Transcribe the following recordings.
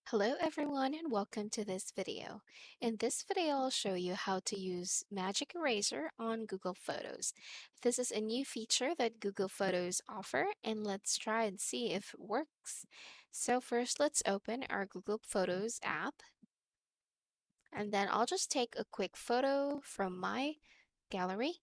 Hello everyone and welcome to this video. In this video, I'll show you how to use Magic Eraser on Google Photos. This is a new feature that Google Photos offer and let's try and see if it works. So first let's open our Google Photos app and then I'll just take a quick photo from my gallery.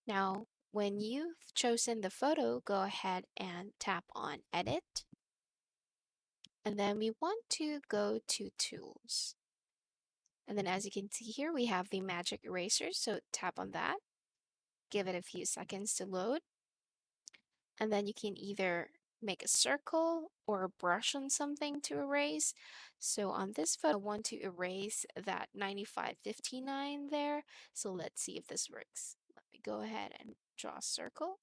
Now, when you've chosen the photo, go ahead and tap on Edit. And then we want to go to Tools. And then as you can see here, we have the magic eraser. So tap on that, give it a few seconds to load. And then you can either make a circle or a brush on something to erase. So on this photo, I want to erase that 9559 there. So let's see if this works. Let me go ahead and draw a circle.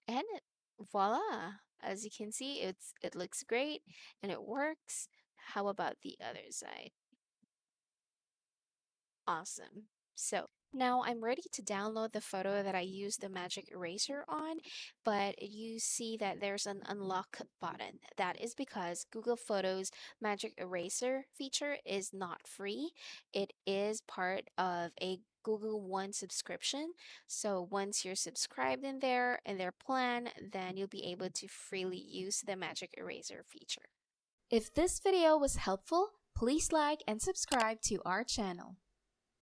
And voila! As you can see, it looks great and it works. How about the other side? Awesome. So now I'm ready to download the photo that I used the magic eraser on, but you see that there's an unlock button. That is because Google Photos magic eraser feature is not free. It is part of a Google One subscription. So once you're subscribed in their plan, then you'll be able to freely use the magic eraser feature. If this video was helpful, please like and subscribe to our channel.